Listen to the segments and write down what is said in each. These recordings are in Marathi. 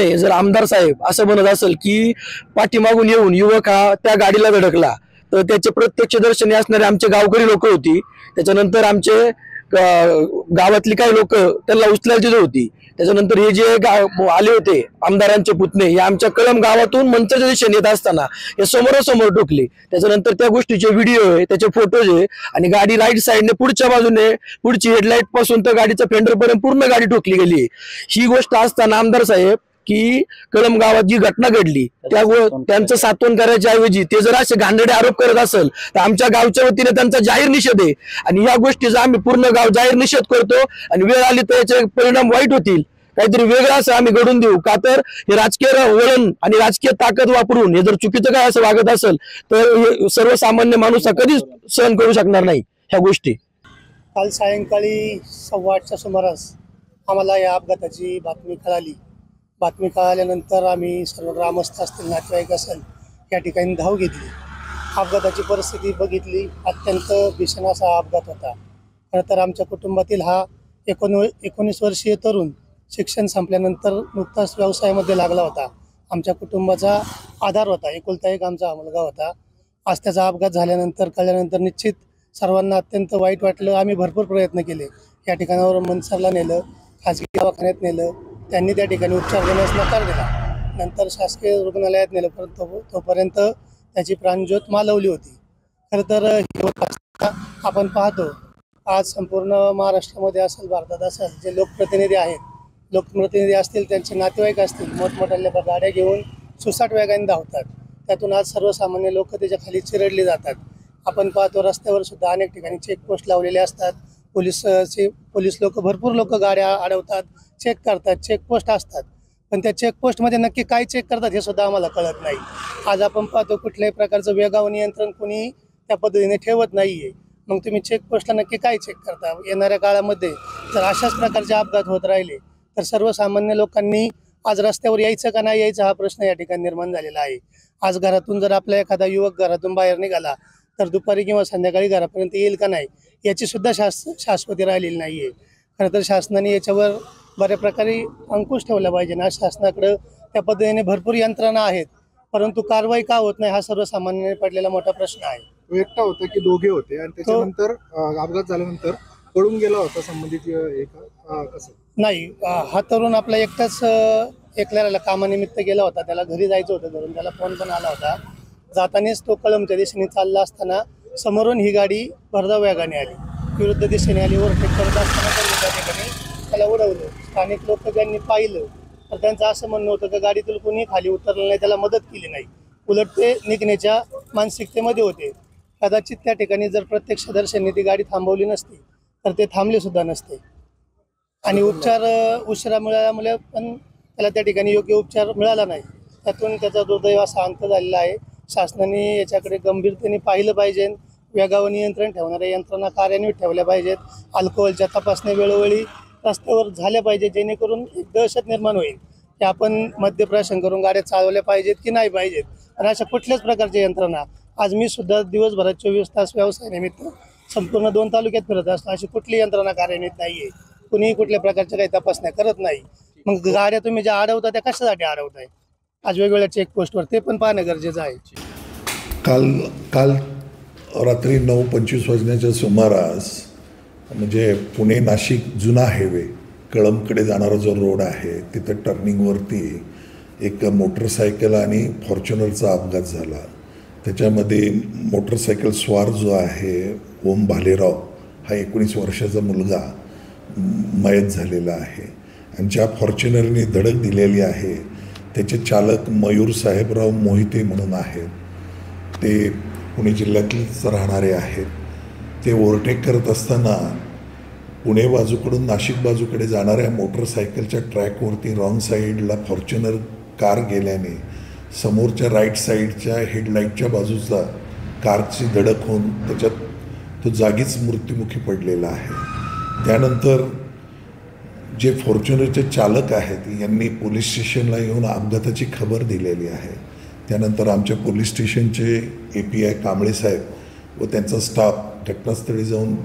जर आमदार साहेब असं म्हणत असेल की पाठीमागून येऊन युवक हा त्या गाडीला धडकला तर त्याचे प्रत्यक्षदर्शनी असणारे आमचे गावकरी लोक होती, त्याच्यानंतर आमचे गावातली काही लोक त्यांना उचलायची होती, त्याच्यानंतर हे जे आले होते आमदारांचे पुतणे हे आमच्या कळंब गावातून मंचरच्या दिशेने येत असताना हे समोरासमोर ठोकले। त्याच्यानंतर त्या गोष्टीचे व्हिडिओ आहे, त्याचे फोटोज आहे आणि गाडी राईट साईडने पुढच्या बाजूने पुढची हेडलाईट पासून तर गाडीचा फेंडर पर्यंत पूर्ण गाडी ठोकली गेली। ही गोष्ट असताना आमदार साहेब की कळंब गावात जी घटना घडली त्यांचं सात्वन करायच्या ऐवजी ते जर असे घाणेरडे आरोप करत असेल तर आमच्या गावच्या वतीने त्यांचा जाहीर निषेध आहे आणि या गोष्टीचा आम्ही पूर्ण गाव जाहीर निषेध करतो आणि वेळ आली तर याचे परिणाम वाईट होतील, काहीतरी वेगळं असं आम्ही घडून देऊ का तर हे राजकीय वळण आणि राजकीय ताकद वापरून हे जर चुकीचं काय असं वागत असेल तर हे सर्वसामान्य माणूस कधीच सहन करू शकणार नाही ह्या गोष्टी। काल सायंकाळी 8:15च्या सुमारास आम्हाला या अपघाताची बातमी कळाली। बातमी कळाल्यानंतर आम्ही सर्व ग्रामस्थ असतील, नातेवाईक असेल या ठिकाणी धाव घेतली। अपघाताची परिस्थिती बघितली, अत्यंत भीषण असा अपघात होता। खरं तर आमच्या कुटुंबातील हा 19 वर्षीय तरुण शिक्षण संपल्यानंतर नुकताच व्यवसायामध्ये लागला होता। आमच्या कुटुंबाचा आधार होता, एकुलता एक आमचा मुलगा होता। आज त्याचा अपघात झाल्यानंतर कळल्यानंतर निश्चित सर्वांना अत्यंत वाईट वाटलं। आम्ही भरपूर प्रयत्न केले, या ठिकाणावर मनसरला नेलं, खाजगी दवाखान्यात नेलं, त्यांनी त्या ठिकाणी उपचार देण्यास नकार दिला। नंतर शासकीय रुग्णालयात नेलं, परंतु तोपर्यंत त्याची प्राणज्योत मालवली होती। खरं तर आपण पाहतो आज संपूर्ण महाराष्ट्रामध्ये असेल, भारतात असेल, जे लोकप्रतिनिधी असतील, त्यांचे नातेवाईक असतील, मोठमोठ्या गाड्या घेऊन सुसाट वेगाने धावतात। त्यातून आज सर्वसामान्य लोक त्याच्या खाली चिरडली जातात। आपण पाहतो रस्त्यावर सुद्धा अनेक ठिकाणी चेकपोस्ट लावलेले असतात, पोलीस लोक भरपूर लोक गाड्या अडवतात, चेक करतात, चेकपोस्ट असतात, पण त्या चेकपोस्टमध्ये नक्की काय चेक करतात हे सुद्धा आम्हाला कळत नाही। आज आपण पाहतो कुठल्याही प्रकारचं वेगावर नियंत्रण कोणी त्या पद्धतीने ठेवत नाहीये। मग तुम्ही चेकपोस्टला नक्की काय चेक करता? येणाऱ्या काळामध्ये जर अशाच प्रकारचे अपघात होत राहिले तर सर्वसामान्य लोकांनी आज रस्त्यावर यायचं का नाही यायचं हा प्रश्न या ठिकाणी निर्माण झालेला आहे। आज घरातून जर आपला एखादा युवक घरातून बाहेर निघाला तर दुपारी किंवा संध्याकाळी घरापर्यंत येईल का नाही याची सुद्धा शाश्वती राहिलेली नाही आहे। खरं तर शासनाने याच्यावर बऱ्या प्रकारे अंकुश ठेवला पाहिजे ना। शासनाकडे त्या पद्धतीने भरपूर यंत्रणा आहेत, परंतु कारवाई का होत नाही हा सर्वसामान्याने पडलेला मोठा प्रश्न आहे। एकटा होता की दोघे होते आणि त्याच्यानंतर अपघात झाल्यानंतर पळून गेला होता संबंधित कसं? नाही, हा तरुण आपला एकटाच एकल्याला कामानिमित्त गेला होता, त्याला घरी जायचं होतं घरून, त्याला फोन पण आला होता। जातानाच तो कळंबच्या दिशेने चालला असताना समोरून ही गाडी भरधाव वेगाने आली, विरुद्ध दिशेने आली, ओव्हरटेक करत असताना त्या ठिकाणी त्याला उडवलं। स्थानिक लोक ज्यांनी पाहिलं तर त्यांचं असं म्हणणं होतं की गाडीतून कोणी खाली उतरलं नाही, त्याला मदत केली नाही, उलट ते निघण्याच्या मानसिकतेमध्ये होते। कदाचित त्या ठिकाणी जर प्रत्यक्षदर्शनी ती गाडी थांबवली नसती तर ते थांबले सुद्धा नसते आणि उपचार उशिरा मिळाल्यामुळे पण त्याला त्या ठिकाणी योग्य उपचार मिळाला नाही। त्यातून त्याचा दुर्दैव असा अंत झालेला आहे। शासनाने याच्याकडे गंभीरतेने पाहिलं पाहिजे, वेगावर नियंत्रण ठेवणाऱ्या यंत्रणा कार्यान्वित ठेवल्या पाहिजेत, अल्कोहोलच्या तपासण्या वेळोवेळी रस्त्यावर झाल्या पाहिजे, जेणेकरून एक दहशत निर्माण होईल की आपण मद्यप्राशन करून गाड्या चालवल्या पाहिजेत की नाही पाहिजेत। आणि अशा कुठल्याच प्रकारच्या यंत्रणा आज मी सुद्धा दिवसभरात 24 तास व्यवसायानिमित्त संपूर्ण 2 तालुक्यात फिरत असतो, अशी कुठली यंत्रणा कार्यान्वित नाही आहे, कुणीही कुठल्या प्रकारच्या काही तपासण्या करत नाही। मग गाड्या तुम्ही ज्या अडवता त्या कशासाठी अडवताय? आज वेगवेगळ्या चेकपोस्टवर ते पण पाहणं गरजेचं आहे। काल रात्री 9:25 वाजण्याच्या सुमारास म्हणजे पुणे नाशिक जुना हायवे कळंबकडे जाणारा जो रोड आहे तिथं टर्निंगवरती एक मोटरसायकल आणि फॉर्च्युनरचा अपघात झाला। त्याच्यामध्ये मोटरसायकल स्वार जो आहे ओम भालेराव हा 19 वर्षाचा मुलगा मयत झालेला आहे आणि ज्या फॉर्च्युनरने धडक दिलेली आहे त्याचे चालक मयूर साहेबराव मोहिते म्हणून आहेत, ते पुणे जिल्ह्यातलेच राहणारे आहेत। ते ओव्हरटेक करत असताना पुणे बाजूकडून नाशिक बाजूकडे जाणाऱ्या मोटरसायकलच्या ट्रॅकवरती रॉंग साईडला फॉर्च्युनर कार गेल्याने समोरच्या राईट साईडच्या हेडलाईटच्या बाजूचा कारची धडक होऊन त्याच्यात तो जागीच मृत्युमुखी पडलेला आहे। त्यानंतर जे फॉर्च्युनरचे चालक आहेत यांनी पोलीस स्टेशनला येऊन अपघाताची खबर दिलेली आहे। त्यानंतर आमच्या पोलीस स्टेशनचे API कांबळे साहेब व त्यांचा स्टाफ घटनास्थळी जाऊन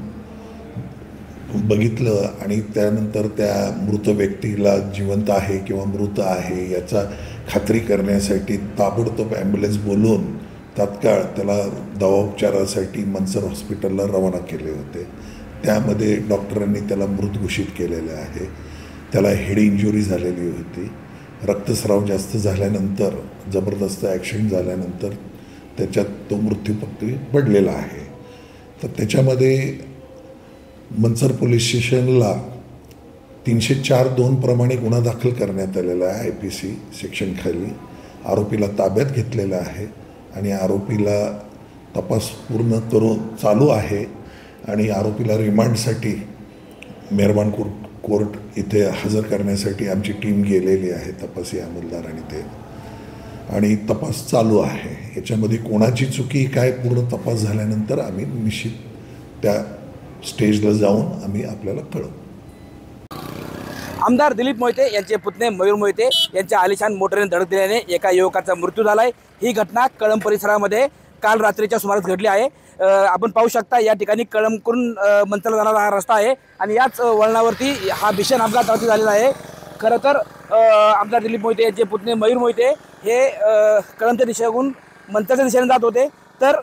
बघितलं आणि त्यानंतर त्या मृत व्यक्तीला जिवंत आहे किंवा मृत आहे याचा खात्री करण्यासाठी ताबडतोब ॲम्ब्युलन्स बोलवून तात्काळ त्याला दवाउपचारासाठी मनसर हॉस्पिटलला रवाना केले होते. त्यामध्ये डॉक्टरांनी त्याला मृत घोषित केलेलं आहे. त्याला हेड इंजुरी झालेली होती. रक्तस्राव जास्त झाल्यानंतर जबरदस्त ॲक्सिडेंट झाल्यानंतर त्याच्यात तो मृत्यूपत्री पडलेला आहे. तर त्याच्यामध्ये मनसर पोलीस स्टेशनला 304(2) प्रमाणे गुन्हा दाखल करण्यात आलेला आहे IPC सेक्शनखाली. आरोपीला ताब्यात घेतलेला आहे आणि आरोपीला तपास पूर्ण करून चालू आहे आणि आरोपीला रिमांडसाठी मेहरबान कोर्ट इथे हजर करण्यासाठी आमची टीम गेलेली आहे, तपासी अंमलदार आणि ते, आणि तपास चालू आहे. याच्यामध्ये कोणाची चुकी काय पूर्ण तपास झाल्यानंतर आम्ही निश्चित त्या स्टेजला जाऊन आम्ही आपल्याला कळवू. आमदार दिलीप मोहिते यांचे पुतणे मयूर मोहिते यांच्या आलिशान मोटरीने धडक दिल्याने एका युवकाचा मृत्यू झालाय. ही घटना कळंब परिसरामध्ये काल रात्रीच्या सुमारास घडली आहे. आपण पाहू शकता या ठिकाणी कळंबकडून मंचरला जाणारा हा रस्ता आहे आणि याच वळणावरती हा भीषण अपघात झालेला आहे. खरं तर आमदार दिलीप मोहिते यांचे पुतणे मयूर मोहिते हे कळंबच्या दिशेहून मंचरच्या दिशेने जात होते. तर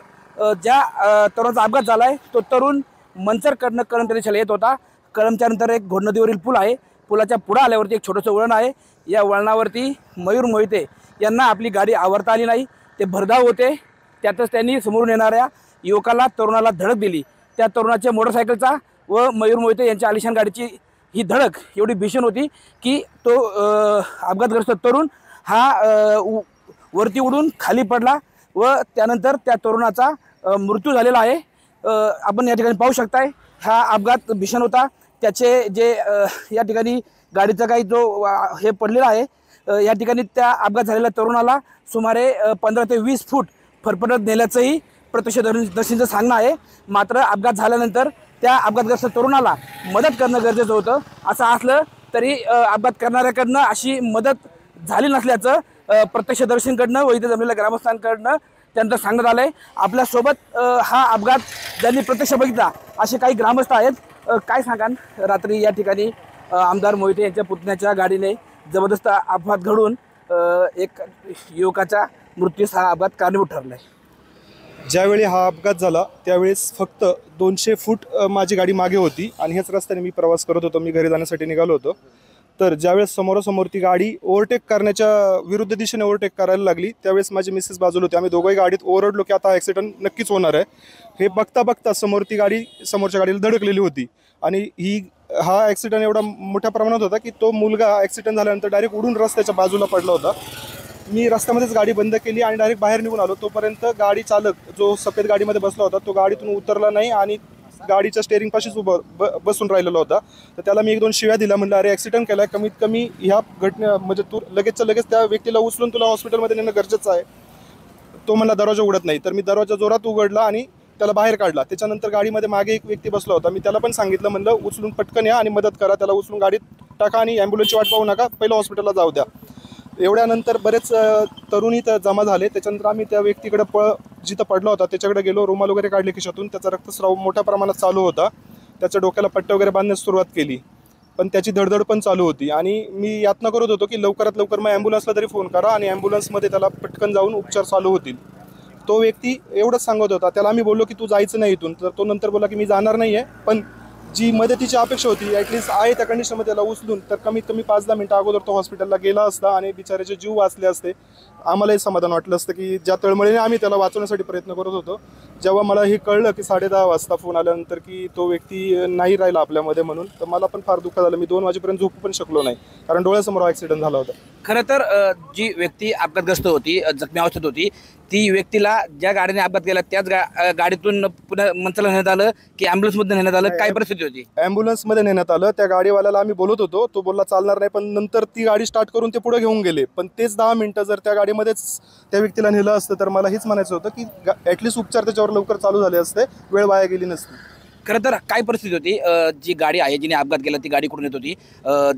ज्या तरुणाचा अपघात झाला आहे तो तरुण मंचरकडनं कळंबच्या दिशेला येत होता. कळंबच्या नंतर एक घोडनदीवरील पूल आहे. पुलाच्या पुढे आल्यावरती एक छोटंसं वळण आहे. या वळणावरती मयूर मोहिते यांना आपली गाडी आवरता आली नाही. ते भरधाव होते. त्यातच त्यांनी समोरून येणाऱ्या युवकाला तरुणाला धडक दिली. त्या तरुणाच्या मोटरसायकलचा व मयूर मोहिते यांच्या आलिशान गाडीची ही धडक एवढी भीषण होती की तो अपघातग्रस्त तरुण हा वरती उडून खाली पडला व त्यानंतर त्या तरुणाचा मृत्यू झालेला आहे. आपण या ठिकाणी पाहू शकताय हा अपघात भीषण होता. त्याचे जे या ठिकाणी गाडीचा काही जो हे पडलेला आहे या ठिकाणी त्या अपघात झालेल्या तरुणाला सुमारे 15 ते 20 फूट फरफटत नेल्याचंही प्रत्यक्षदर्शींचं सांगणं आहे. मात्र अपघात झाल्यानंतर त्या अपघातग्रस्त तरुणाला मदत करणं गरजेचं होतं. असं असलं तरी अपघात करणाऱ्याकडनं अशी मदत झाली नसल्याचं प्रत्यक्षदर्शींकडनं व इथे जमलेल्या ग्रामस्थांकडनं त्यांचं सांगण्यात आलं आहे. आपल्यासोबत हा अपघात ज्यांनी प्रत्यक्ष बघितला असे काही ग्रामस्थ आहेत. काय सांगाल, रात्री या ठिकाणी आमदार मोहिते यांच्या पुतण्याच्या गाडीने जबरदस्त अपघात घडून एक युवकाच्या मृत्यूस हा अपघात कारणीभूत ठरला आहे. ज्यावेळी हा अपघात झाला त्यावेळेस फक्त 200 फूट माझी गाडी मागे होती आणि ह्याच रस्त्याने मी प्रवास करत होतो. मी घरी जाण्यासाठी निघालो होतो. तर ज्यावेळेस समोरासमोर ती गाडी ओव्हरटेक करण्याच्या विरुद्ध दिशेने ओव्हरटेक करायला लागली त्यावेळेस माझी मिसेस बाजूला होती. आम्ही दोघंही गाडीत ओरडलो की आता ॲक्सिडेंट नक्कीच होणार आहे. हे बघता बघता समोर ती गाडी समोरच्या गाडीला धडकलेली होती आणि हा ॲक्सिडेंट एवढा मोठ्या प्रमाणात होता की तो मुलगा ॲक्सिडेंट झाल्यानंतर डायरेक्ट उडून रस्त्याच्या बाजूला पडला होता. मी रस्त्यामध्येच गाडी बंद केली आणि डायरेक्ट बाहेर निघून आलो. तोपर्यंत गाडी चालक जो सफेद गाडीमध्ये बसला होता तो गाडीतून उतरला नाही आणि गाडीच्या स्टेअरिंगपाशीच बसून राहिलेला होता. तर त्याला मी 1-2 शिव्या दिल्या. म्हणलं अरे ॲक्सिडेंट केला आहे, कमीत कमी ह्या म्हणजे तू लगेचच्या लगेच त्या व्यक्तीला उचलून तुला हॉस्पिटलमध्ये नेणं गरजेचं आहे. तो मला दरवाजा उघडत नाही. तर मी दरवाजा जोरात उघडला आणि त्याला बाहेर काढला. त्याच्यानंतर गाडीमध्ये मागे एक व्यक्ती बसला होता. मी त्याला पण सांगितलं, म्हणलं उचलून पटकन या आणि मदत करा. त्याला उचलून गाडीत टाका आणि ॲम्ब्युलन्सची वाट पाहू नका, पहिलं हॉस्पिटलला जाऊ द्या. एवढ्यानंतर बरेच तरुणी तर जमा झाले. त्याच्यानंतर आम्ही त्या व्यक्तीकडे जिथं पडला होता त्याच्याकडे गेलो. रुमाल वगैरे काढले खिशातून. त्याचा रक्तस्राव मोठ्या प्रमाणात चालू होता. त्याच्या डोक्याला पट्टे वगैरे बांधण्यास सुरुवात केली पण त्याची धडधड पण चालू होती आणि मी यातना करत होतो की लवकरात लवकर मग ॲम्ब्युलन्सला तरी फोन करा आणि ॲम्ब्युलन्समध्ये त्याला पटकन जाऊन उपचार चालू होतील. तो व्यक्ती एवढंच सांगत होता. त्याला आम्ही बोललो की तू जायचं नाही इथून. तर तो नंतर बोला की मी जाणार नाही आहे पण जी मदतीची अपेक्षा होती ॲटलिस्ट आहे त्या कंडिशनमध्ये त्याला उचलून तर कमीत कमी 5-10 मिनटं अगोदर तो हॉस्पिटलला गेला असता आणि बिचाऱ्याचे जीव वाचले असते. आम्हालाही समाधान वाटलं असतं की ज्या तळमळीने आम्ही त्याला वाचवण्यासाठी प्रयत्न करत होतो. जेव्हा मला हे कळलं की 10:30 वाजता फोन आल्यानंतर की तो व्यक्ती नाही राहिला आपल्यामध्ये म्हणून तर मला पण फार दुःख झालं. मी 2 वाजेपर्यंत झोपू पण शकलो नाही कारण डोळ्यासमोर ॲक्सिडेंट झाला होता. खरं तर जी व्यक्ती अपघातग्रस्त होती, जखमी अवस्थेत होती, ती व्यक्तीला ज्या गाडीने अपघात केला त्याच गाडीतून पुन्हा मंचरला नेण्यात आलं की ॲम्ब्युलन्समध्ये नेण्यात आलं, काय परिस्थिती होती? ॲम्ब्युलन्समध्ये नेण्यात आलं. त्या गाडीवाल्याला आम्ही बोलत होतो. तो बोलला चालणार नाही पण नंतर ती गाडी स्टार्ट करून ते पुढे घेऊन गेले. पण तेच 10 मिनटं जर त्या गाडीमध्येच त्या व्यक्तीला नेलं असतं तर मला हेच म्हणायचं होतं की ॲटलिस्ट उपचार त्याच्यावर लवकर चालू झाले असते, वेळ वाया गेली नसती. खरं तर काय परिस्थिती होती? जी गाडी आहे जिने अपघात केला ती गाडी कुठून येत होती?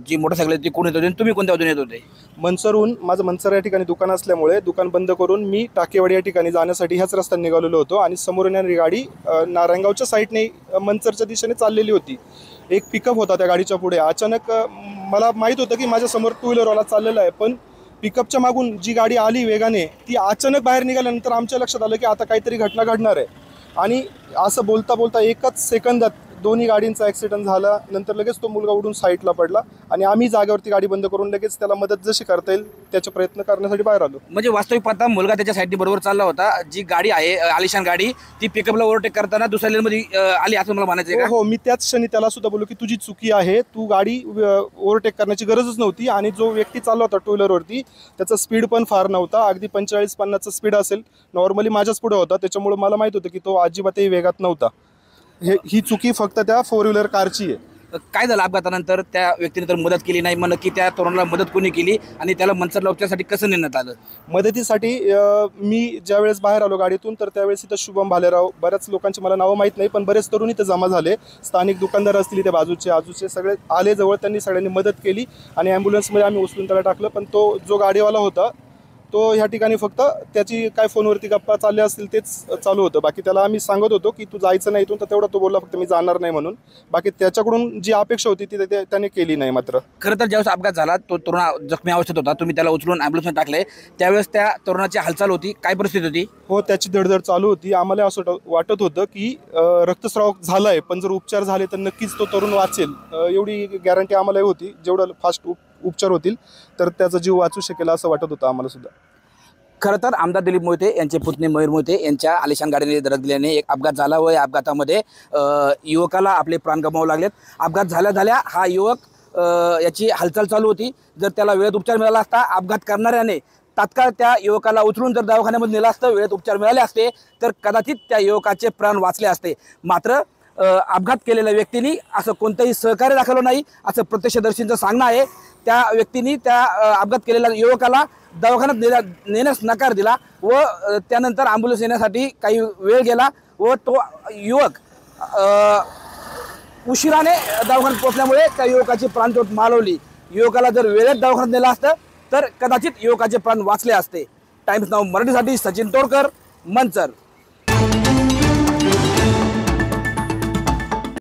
जी मोटरसायकल आहे ती कुठून येत होती आणि तुम्ही कोणत्या बाजूने येत होते? मनसरहून माझं मनसर या ठिकाणी दुकान असल्यामुळे दुकान बंद करून मी टाकेवाडी या ठिकाणी जाण्यासाठी ह्याच रस्त्याने निघालेलो होतो आणि समोरून येणारी गाडी नारायणगावच्या साईडने मनसरच्या दिशेने चाललेली होती. एक पिकअप होता त्या गाडीच्या पुढे. अचानक मला माहीत होतं की माझ्या समोर टू व्हीलरवाला चाललेला आहे, पण पिकअपच्या मागून जी गाडी आली वेगाने ती अचानक बाहेर निघाल्यानंतर आमच्या लक्षात आलं की आता काहीतरी घटना घडणार आहे. आणि असं बोलता बोलता एकच सेकंदात दोन्ही गाडींचा ॲक्सिडेंट झाला. नंतर लगेच तो मुलगा उडून साईडला पडला आणि आम्ही जागेवरती गाडी बंद करून लगेच त्याला मदत जशी करता येईल त्याचे प्रयत्न करण्यासाठी बाहेर आलो. म्हणजे वास्तविक पाहता मुलगा त्याच्या साईडने बरोबर चालला होता. जी गाडी आहे आलिशान गाडी ती पिकअपला ओव्हरटेक करताना दुसऱ्या लेनमध्ये आली असं मला म्हणायचं आहे. हो, मी त्याच क्षणी त्याला सुद्धा बोललो की तुझी चुकी आहे, तू गाडी ओव्हरटेक करण्याची गरजच नव्हती. आणि जो व्यक्ती चालला होता टू व्हीलरवरती त्याचा स्पीड पण फार नव्हता, अगदी 45-50चा स्पीड असेल. नॉर्मली माझ्याच पुढे होता, त्याच्यामुळे मला माहित होतं की तो अजिबातही वेगात नव्हता. ही चुकी फक्त त्या 4 व्हीलर कारची आहे. काय झालं अपघातानंतर? त्या व्यक्तीने तर मदत केली नाही, म्हणून की त्या तरुणाला मदत कोणी केली आणि त्याला मनसरला उपचारासाठी कसं नेण्यात आलं? मदतीसाठी मी ज्यावेळेस बाहेर आलो गाडीतून तर त्यावेळेस इथं शुभम भालेराव, बऱ्याच लोकांची मला नावं माहीत नाही पण बरेच तरुण इथं जमा झाले. स्थानिक दुकानदार असतील इथे बाजूचे आजूचे सगळे आले जवळ, त्यांनी सगळ्यांनी मदत केली आणि ॲम्ब्युलन्समध्ये आम्ही उचलून त्याला टाकलं. पण तो जो गाडीवाला होता तो ह्या ठिकाणी फक्त त्याची काय फोनवरती गप्पा चालल्या असतील तेच चालू होतं. बाकी त्याला आम्ही सांगत होतो की तू जायचं नाही इथून, तर तेवढा तो बोलला फक्त मी जाणार नाही म्हणून. बाकी त्याच्याकडून जी अपेक्षा होती ती त्याने केली नाही. मात्र खरं तर ज्यावेळेस अपघात झाला तो तरुण जखमी अवस्थेत होता, तुम्ही त्याला उचलून ॲम्ब्युलन्समध्ये टाकले, त्यावेळेस त्या तरुणाची हालचाल होती, काय परिस्थिती होती? हो, त्याची धडधड चालू होती. आम्हाला असं वाटत होतं की रक्तस्राव झाला आहे, पण जर उपचार झाले तर नक्कीच तो तरुण वाचेल, एवढी गॅरंटी आम्हालाही होती. जेवढं फास्ट उपचार होतील तर त्याचा जीव वाचू शकेल असं वाटत होतं आम्हाला सुद्धा. खरं तर आमदार दिलीप मोहिते यांचे पुतणे मयूर मोहिते यांच्या आलिशान गाडीने धडक दिल्याने एक अपघात झाला व या अपघातामध्ये युवकाला आपले प्राण गमावू लागलेत. अपघात झाल्या हा युवक याची हालचाल चालू होती. जर त्याला वेळेत उपचार मिळाला असता, अपघात करणाऱ्याने तात्काळ त्या युवकाला उचलून जर दवाखान्यामध्ये नेलं असतं, वेळेत उपचार मिळाले असते तर कदाचित त्या युवकाचे प्राण वाचले असते. मात्र अपघात केलेल्या व्यक्तींनी असं कोणतंही सहकार्य दाखवलं नाही असं प्रत्यक्षदर्शींचं सांगणं आहे. त्या व्यक्तींनी त्या अपघात केलेल्या युवकाला दवाखान्यात नेण्यास नकार दिला व त्यानंतर ॲम्ब्युलन्स येण्यासाठी काही वेळ गेला व तो युवक उशिराने दवाखान्यात पोहोचल्यामुळे त्या युवकाची प्राणज्योत मालवली. युवकाला जर वेळेत दवाखान्यात नेलं असतं तर कदाचित युवकाचे प्राण वाचले असते. टाइम्स नाऊ मराठीसाठी सचिन तोडकर, मनसर.